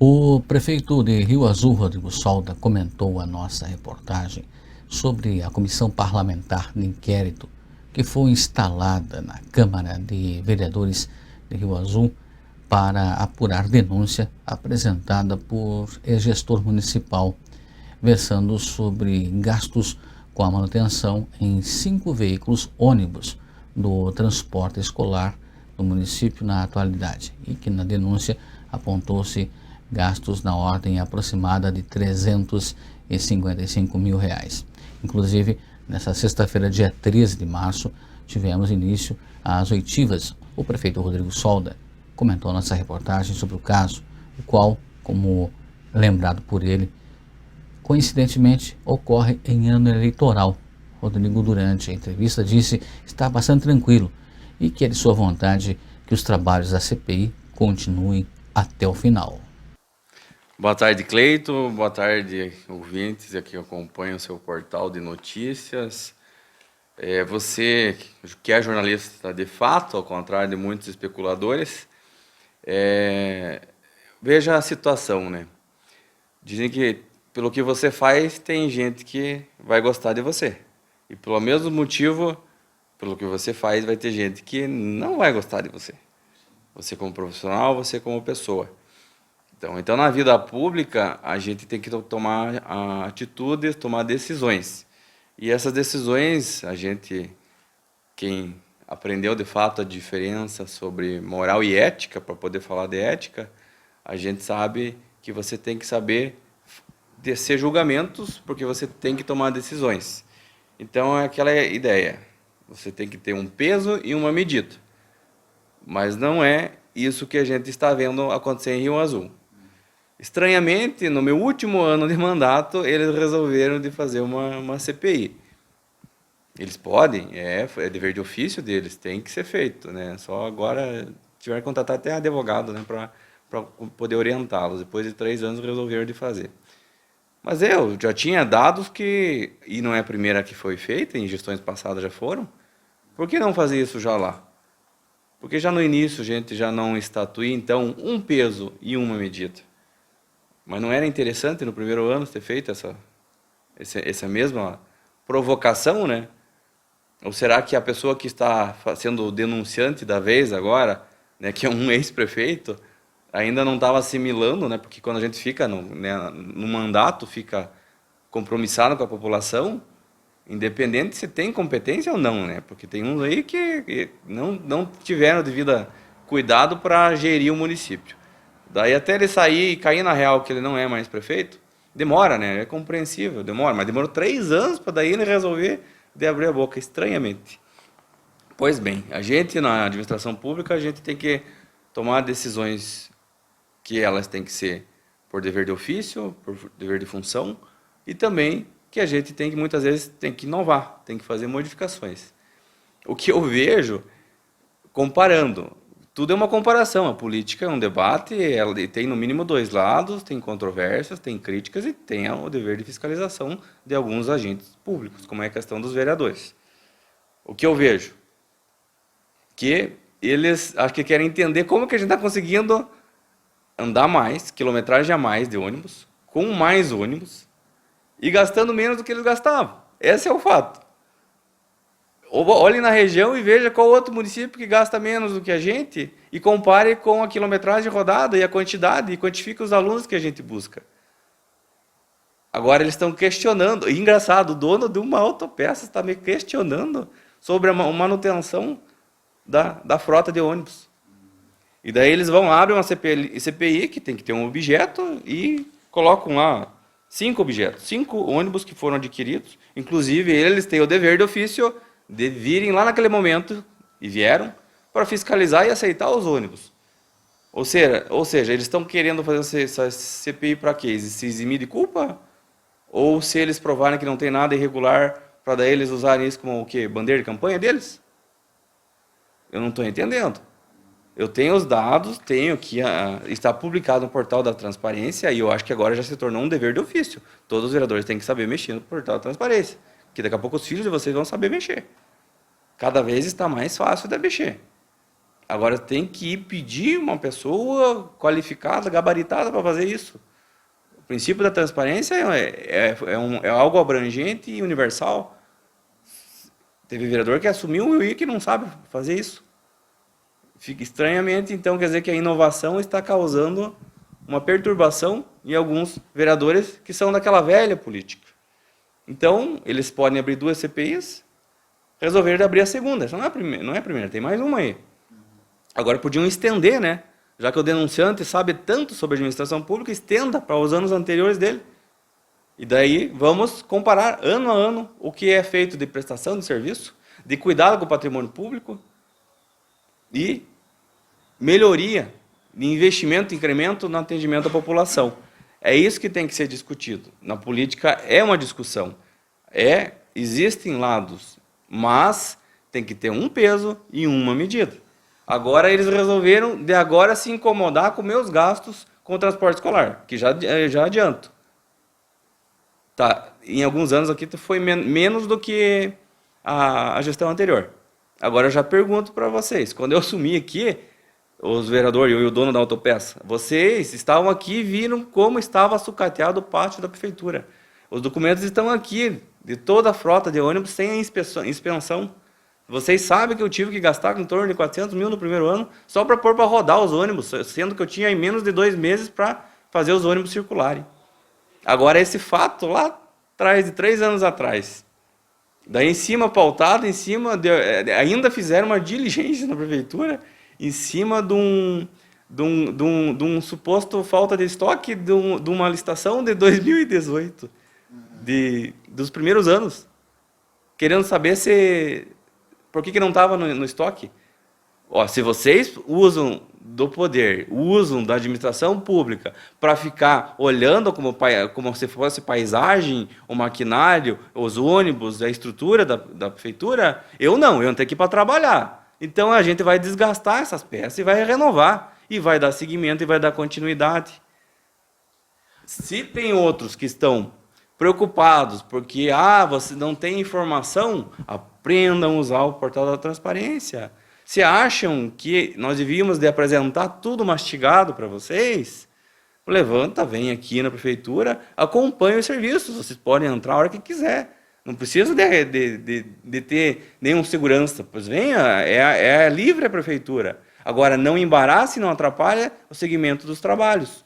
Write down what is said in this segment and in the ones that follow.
O prefeito de Rio Azul, Rodrigo Solda, comentou a nossa reportagem sobre a comissão parlamentar de inquérito que foi instalada na Câmara de Vereadores de Rio Azul para apurar denúncia apresentada por ex-gestor municipal, versando sobre gastos com a manutenção em 5 veículos ônibus do transporte escolar do município na atualidade, e que na denúncia apontou-se gastos na ordem aproximada de R$ 355 mil. Inclusive, nessa sexta-feira, dia 13 de março, tivemos início às oitivas. O prefeito Rodrigo Solda comentou nossa reportagem sobre o caso, o qual, como lembrado por ele, coincidentemente ocorre em ano eleitoral. Rodrigo, durante a entrevista, disse estar bastante tranquilo e que é de sua vontade que os trabalhos da CPI continuem até o final. Boa tarde, Cleito. Boa tarde, ouvintes que acompanham o seu portal de notícias. Você que é jornalista de fato, ao contrário de muitos especuladores, veja a situação, né? Dizem que pelo que você faz, tem gente que vai gostar de você. E pelo mesmo motivo, pelo que você faz, vai ter gente que não vai gostar de você. Você como profissional, você como pessoa. Então, na vida pública, a gente tem que tomar atitudes, tomar decisões. E essas decisões, quem aprendeu de fato a diferença sobre moral e ética, para poder falar de ética, a gente sabe que você tem que saber descer julgamentos, porque você tem que tomar decisões. Então, é aquela ideia. Você tem que ter um peso e uma medida. Mas não é isso que a gente está vendo acontecer em Rio Azul. Estranhamente, no meu último ano de mandato, eles resolveram de fazer uma CPI. Eles podem, é dever de ofício deles, tem que ser feito, né? Só agora tiveram que contratar até advogado, né, para poder orientá-los. Depois de 3 anos resolveram de fazer. Mas eu já tinha dados que, e não é a primeira que foi feita, em gestões passadas já foram, por que não fazer isso já lá? Porque já no início a gente já não estatuía, então, um peso e uma medida. Mas não era interessante no primeiro ano ter feito essa mesma provocação, né? Ou será que a pessoa que está sendo denunciante da vez agora, né, que é um ex-prefeito, ainda não estava assimilando, né? Porque quando a gente fica no mandato, fica compromissado com a população, independente se tem competência ou não, né? Porque tem uns aí que não tiveram devido cuidado para gerir o município. Daí até ele sair e cair na real que ele não é mais prefeito, demora, né? É compreensível, demora. Mas demorou 3 anos para daí ele resolver de abrir a boca, estranhamente. Pois bem, a gente na administração pública, a gente tem que tomar decisões que elas têm que ser por dever de ofício, por dever de função, e também que a gente tem que, muitas vezes, tem que inovar, tem que fazer modificações. O que eu vejo, comparando, tudo é uma comparação, a política é um debate, ela tem no mínimo 2 lados, tem controvérsias, tem críticas e tem o dever de fiscalização de alguns agentes públicos, como é a questão dos vereadores. O que eu vejo? Que eles acho que querem entender como que a gente está conseguindo andar mais, quilometragem a mais de ônibus, com mais ônibus, e gastando menos do que eles gastavam. Esse é o fato. Olhe na região e veja qual outro município que gasta menos do que a gente e compare com a quilometragem rodada e a quantidade e quantifique os alunos que a gente busca. Agora eles estão questionando. E, engraçado, o dono de uma autopeça está me questionando sobre a manutenção da frota de ônibus. E daí eles vão, abrem uma CPI que tem que ter um objeto e colocam lá 5 objetos, 5 ônibus que foram adquiridos. Inclusive, eles têm o dever de ofício de virem lá naquele momento, e vieram, para fiscalizar e aceitar os ônibus. Ou seja, eles estão querendo fazer essa CPI para quê? Se eximir de culpa? Ou se eles provarem que não tem nada irregular, para daí eles usarem isso como o quê? Bandeira de campanha deles? Eu não estou entendendo. Eu tenho os dados, tenho que está publicado no portal da transparência, e eu acho que agora já se tornou um dever de ofício. Todos os vereadores têm que saber mexer no portal da transparência, que daqui a pouco os filhos de vocês vão saber mexer. Cada vez está mais fácil de mexer. Agora tem que ir pedir uma pessoa qualificada, gabaritada para fazer isso. O princípio da transparência é algo abrangente e universal. Teve vereador que assumiu e que não sabe fazer isso. Fica estranhamente, então, quer dizer que a inovação está causando uma perturbação em alguns vereadores que são daquela velha política. Então, eles podem abrir 2 CPIs, resolveram abrir a segunda. Essa não é a primeira, tem mais uma aí. Agora podiam estender, né? Já que o denunciante sabe tanto sobre administração pública, estenda para os anos anteriores dele. E daí vamos comparar ano a ano o que é feito de prestação de serviço, de cuidado com o patrimônio público e melhoria de investimento, incremento no atendimento à população. É isso que tem que ser discutido. Na política é uma discussão. Existem lados, mas tem que ter um peso e uma medida. Agora eles resolveram de agora se incomodar com meus gastos com o transporte escolar, que já adianto. Tá, em alguns anos aqui foi menos do que a gestão anterior. Agora eu já pergunto para vocês, quando eu assumi aqui, os vereadores e o dono da autopeça, vocês estavam aqui e viram como estava sucateado o pátio da prefeitura. Os documentos estão aqui, de toda a frota de ônibus sem a inspeção. Vocês sabem que eu tive que gastar em torno de 400 mil no primeiro ano só para pôr para rodar os ônibus, sendo que eu tinha em menos de 2 meses para fazer os ônibus circularem. Agora, esse fato lá atrás, de 3 anos atrás, daí em cima, pautado, ainda fizeram uma diligência na prefeitura em cima de um suposto falta de estoque de uma licitação de 2018, dos primeiros anos, querendo saber por que não estava no estoque. Se vocês usam do poder, usam da administração pública para ficar olhando como se fosse paisagem, o maquinário, os ônibus, a estrutura da prefeitura, eu não tenho que ir para trabalhar. Então a gente vai desgastar essas peças e vai renovar, e vai dar seguimento e vai dar continuidade. Se tem outros que estão preocupados porque você não tem informação, aprendam a usar o portal da transparência. Se acham que nós devíamos de apresentar tudo mastigado para vocês, levanta, vem aqui na prefeitura, acompanhe os serviços. Vocês podem entrar a hora que quiser. Não precisa de ter nenhum segurança. Pois venha, é livre a prefeitura. Agora, não embarace, não atrapalhe o segmento dos trabalhos.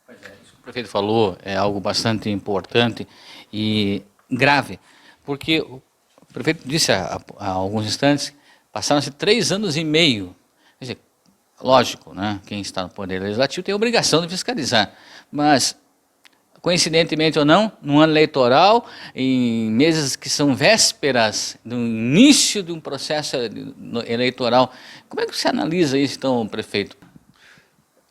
Pois é, isso que o prefeito falou é algo bastante importante e grave, porque o prefeito disse há alguns instantes, passaram-se 3 anos e meio. Quer dizer, lógico, né? Quem está no Poder Legislativo tem a obrigação de fiscalizar, mas, coincidentemente ou não, no ano eleitoral, em meses que são vésperas do início de um processo eleitoral, como é que você analisa isso, então, prefeito?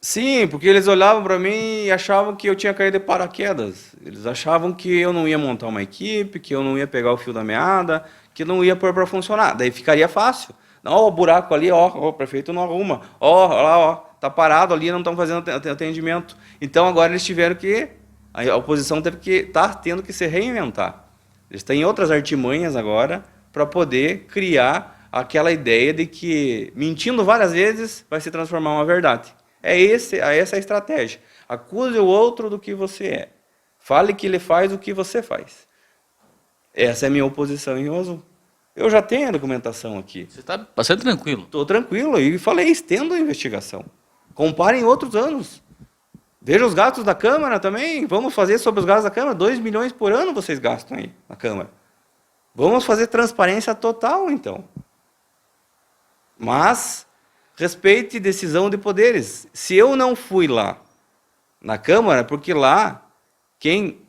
Sim, porque eles olhavam para mim e achavam que eu tinha caído de paraquedas. Eles achavam que eu não ia montar uma equipe, que eu não ia pegar o fio da meada, que não ia pôr para funcionar. Daí ficaria fácil. Não, o buraco ali, o prefeito não arruma. Lá, tá parado ali, não estão fazendo atendimento. Então agora eles tiveram que, a oposição tendo que se reinventar. Eles têm outras artimanhas agora para poder criar aquela ideia de que, mentindo várias vezes, vai se transformar em uma verdade. Essa é a estratégia. Acuse o outro do que você é. Fale que ele faz o que você faz. Essa é a minha oposição em Rio Azul. Eu já tenho a documentação aqui. Você está bastante tranquilo? Estou tranquilo. E falei, estendo a investigação. Comparem outros anos. Veja os gastos da Câmara também. Vamos fazer sobre os gastos da Câmara. 2 milhões por ano vocês gastam aí na Câmara. Vamos fazer transparência total, então. Mas respeite decisão de poderes. Se eu não fui lá na Câmara, porque lá quem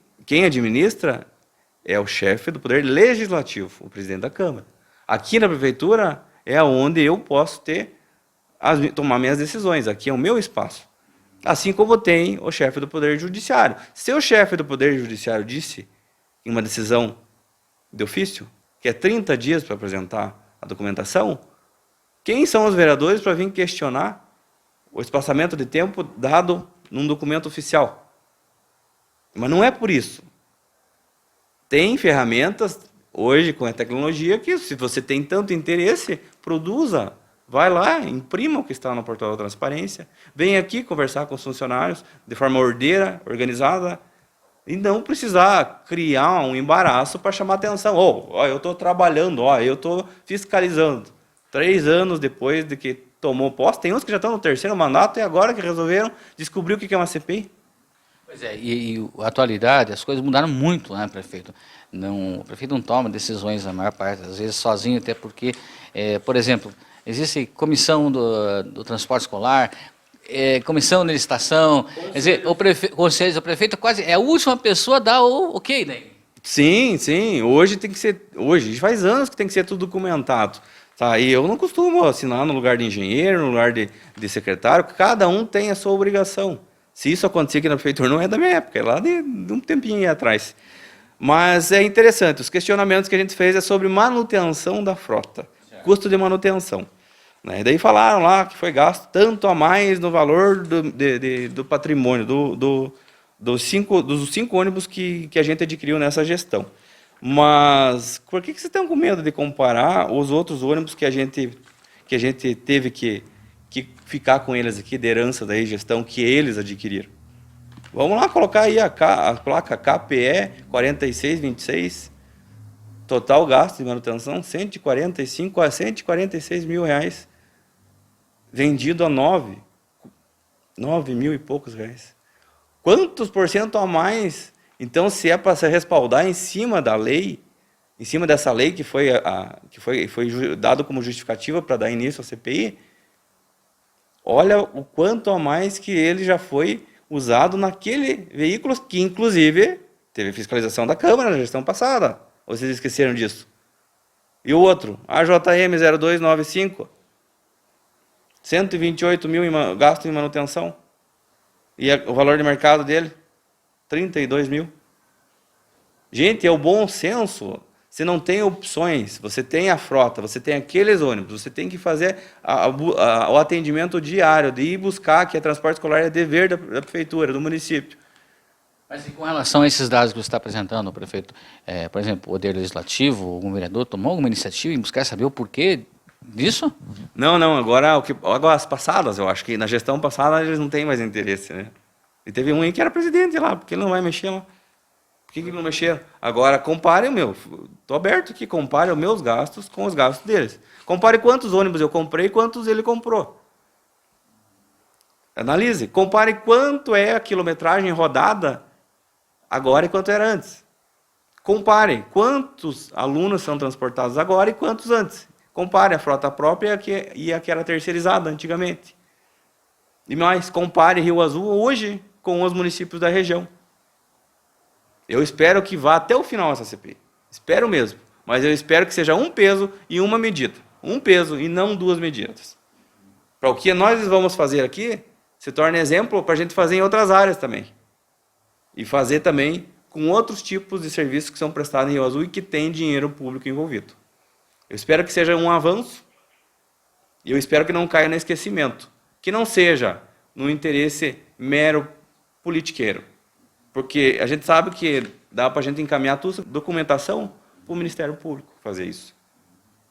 administra é o chefe do Poder Legislativo, o presidente da Câmara. Aqui na Prefeitura é onde eu posso tomar minhas decisões. Aqui é o meu espaço. Assim como tem o chefe do Poder Judiciário. Se o chefe do Poder Judiciário disse em uma decisão de ofício que é 30 dias para apresentar a documentação, quem são os vereadores para vir questionar o espaçamento de tempo dado num documento oficial? Mas não é por isso. Tem ferramentas, hoje, com a tecnologia, que se você tem tanto interesse, produza vai lá, imprima o que está no portal da transparência, vem aqui conversar com os funcionários de forma ordeira, organizada, e não precisar criar um embaraço para chamar atenção. Eu estou trabalhando, eu estou fiscalizando. 3 anos depois de que tomou posse, tem uns que já estão no 3º mandato e agora que resolveram descobrir o que é uma CPI. Pois é, e a atualidade, as coisas mudaram muito, né, prefeito? Não, o prefeito não toma decisões, na maior parte das vezes, sozinho, até porque, por exemplo, existe comissão do transporte escolar, comissão de licitação, quer dizer, o prefeito quase é a última pessoa a dar o ok, né? Sim, sim, hoje tem que ser, hoje faz anos que tem que ser tudo documentado. Tá, e eu não costumo assinar no lugar de engenheiro, no lugar de secretário, cada um tem a sua obrigação. Se isso acontecer aqui na prefeitura, não é da minha época, é lá de um tempinho atrás. Mas é interessante, os questionamentos que a gente fez é sobre manutenção da frota, custo de manutenção. Né? E daí falaram lá que foi gasto tanto a mais no valor do patrimônio, dos 5 ônibus que a gente adquiriu nessa gestão. Mas por que vocês estão com medo de comparar os outros ônibus que a gente teve que ficar com eles aqui, de herança da gestão que eles adquiriram? Vamos lá colocar aí a placa KPE 4626, total gasto de manutenção 145 a 146 mil reais, vendido a 9 mil e poucos reais. Quantos por cento a mais? Então, se é para se respaldar em cima da lei, em cima dessa lei que foi dado como justificativa para dar início à CPI, olha o quanto a mais que ele já foi usado naquele veículo que, inclusive, teve fiscalização da Câmara na gestão passada. Ou vocês esqueceram disso? E o outro, AJM 0295, 128 mil gasto em manutenção. E o valor de mercado dele? 32 mil. Gente, é o bom senso. Você não tem opções, você tem a frota, você tem aqueles ônibus, você tem que fazer o atendimento diário, de ir buscar, que a transporte escolar é dever da prefeitura, do município. Mas e com relação a esses dados que você está apresentando, prefeito, por exemplo, o Poder Legislativo, algum vereador tomou alguma iniciativa em buscar saber o porquê disso? Não, agora as passadas, eu acho que na gestão passada eles não têm mais interesse, né? E teve um aí que era presidente lá, porque ele não vai mexer lá. Por que ele não mexeu? Agora, compare o meu. Estou aberto aqui, compare os meus gastos com os gastos deles. Compare quantos ônibus eu comprei e quantos ele comprou. Analise. Compare quanto é a quilometragem rodada agora e quanto era antes. Compare quantos alunos são transportados agora e quantos antes. Compare a frota própria e a que era terceirizada antigamente. E mais, compare Rio Azul hoje com os municípios da região. Eu espero que vá até o final essa CPI. Espero mesmo. Mas eu espero que seja um peso e uma medida. Um peso e não 2 medidas. Para o que nós vamos fazer aqui, se torna exemplo para a gente fazer em outras áreas também. E fazer também com outros tipos de serviços que são prestados em Rio Azul e que tem dinheiro público envolvido. Eu espero que seja um avanço e eu espero que não caia no esquecimento. Que não seja no interesse mero politiqueiro. Porque a gente sabe que dá para a gente encaminhar toda a documentação para o Ministério Público fazer isso.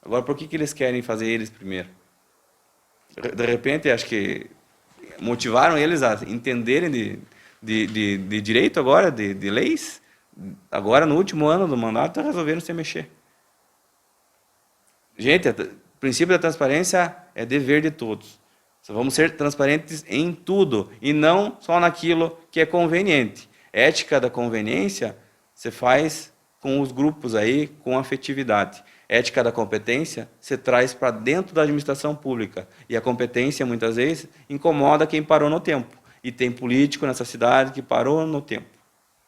Agora, por que eles querem fazer eles primeiro? De repente, acho que motivaram eles a entenderem de direito agora, de leis. Agora, no último ano do mandato, resolveram se mexer. Gente, o princípio da transparência é dever de todos. Vamos ser transparentes em tudo e não só naquilo que é conveniente. Ética da conveniência você faz com os grupos aí, com afetividade. Ética da competência você traz para dentro da administração pública. E a competência, muitas vezes, incomoda quem parou no tempo. E tem político nessa cidade que parou no tempo.